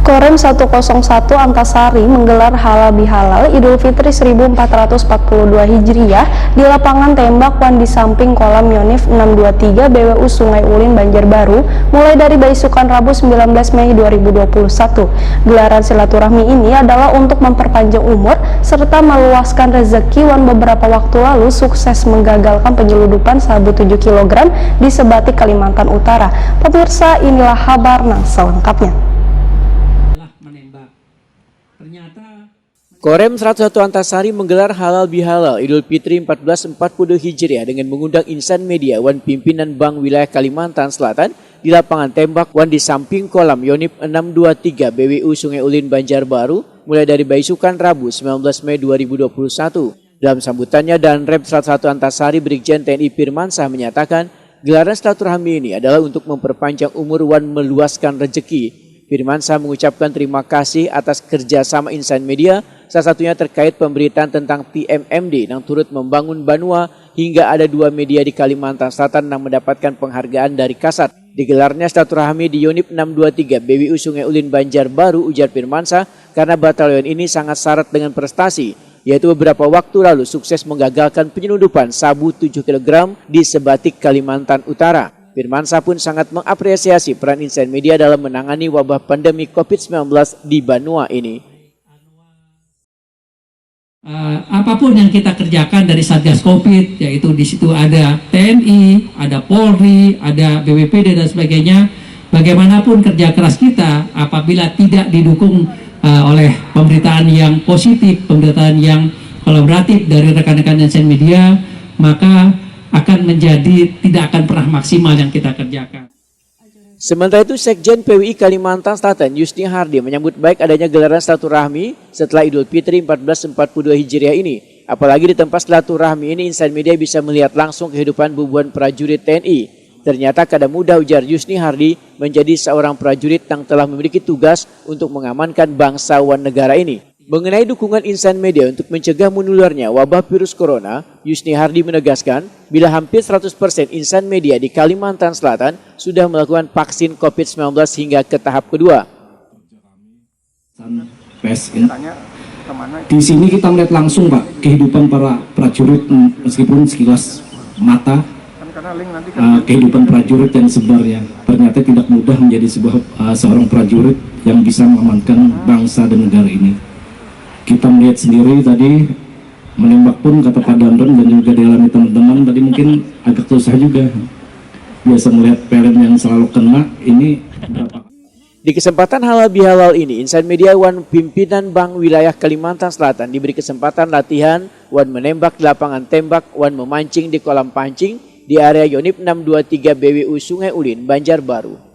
Korem 101 Antasari menggelar halal bihalal Idul Fitri 1442 Hijriah di lapangan tembak Wan di samping kolam Yonif 623 BWU Sungai Ulin Banjarbaru mulai dari Baisukan Rabu 19 Mei 2021. Gelaran silaturahmi ini adalah untuk memperpanjang umur serta meluaskan rezeki. Wan beberapa waktu lalu sukses menggagalkan penyeludupan sabu 7 kg di Sebatik, Kalimantan Utara. Pemirsa, inilah kabarnya selengkapnya. Korem 101 Antasari menggelar halal bihalal Idul Fitri 1440 Hijriah dengan mengundang insan media Wan pimpinan Bank Wilayah Kalimantan Selatan di lapangan tembak Wan di samping kolam Yonif 623 BWU Sungai Ulin Banjarbaru mulai dari Baisukan Rabu 19 Mei 2021. Dalam sambutannya, Danrem 101 Antasari Brigjen TNI Firmansyah menyatakan gelaran silaturahmi ini adalah untuk memperpanjang umur Wan meluaskan rezeki. Firmansyah mengucapkan terima kasih atas kerjasama insan media, salah satunya terkait pemberitaan tentang TMMD yang turut membangun Banua hingga ada 2 media di Kalimantan Selatan yang mendapatkan penghargaan dari Kasat. Digelarnya silaturahmi di Yonif 623 BWU Sungai Ulin Banjarbaru, ujar Firmansyah, karena batalion ini sangat syarat dengan prestasi, yaitu beberapa waktu lalu sukses menggagalkan penyelundupan sabu 7 kg di Sebatik, Kalimantan Utara. Firmansyah pun sangat mengapresiasi peran insan media dalam menangani wabah pandemi COVID-19 di Banua ini. Apapun yang kita kerjakan dari Satgas COVID, yaitu di situ ada TNI, ada Polri, ada BPBD dan sebagainya. Bagaimanapun kerja keras kita, apabila tidak didukung oleh pemberitaan yang positif, pemberitaan yang kolaboratif dari rekan-rekan insan media, maka akan menjadi tidak akan pernah maksimal yang kita kerjakan. Sementara itu, Sekjen PWI Kalimantan Selatan Yusni Hardi menyambut baik adanya gelaran silaturahmi setelah Idul Fitri 1442 Hijriah ini. Apalagi di tempat silaturahmi ini insan media bisa melihat langsung kehidupan bubuhan prajurit TNI. Ternyata kadang mudah, ujar Yusni Hardi, menjadi seorang prajurit yang telah memiliki tugas untuk mengamankan bangsawan negara ini. Mengenai dukungan insan media untuk mencegah menularnya wabah virus corona, Yusni Hardi menegaskan bila hampir 100% insan media di Kalimantan Selatan sudah melakukan vaksin COVID-19 hingga ke tahap kedua. Di sini kita melihat langsung, Pak, kehidupan para prajurit meskipun sekilas mata, kehidupan prajurit yang sebenarnya ternyata tidak mudah menjadi seorang prajurit yang bisa mengamankan bangsa dan negara ini. Kita melihat sendiri tadi menembak pun kata Pak Danrem dan juga dialami teman-teman tadi mungkin agak susah juga. Biasa melihat pelem yang selalu kena ini berapa. Di kesempatan halal bihalal ini, insan media Wan pimpinan Bank Wilayah Kalimantan Selatan diberi kesempatan latihan Wan menembak di lapangan tembak, Wan memancing di kolam pancing di area Yonif 623 BWU Sungai Ulin Banjarbaru.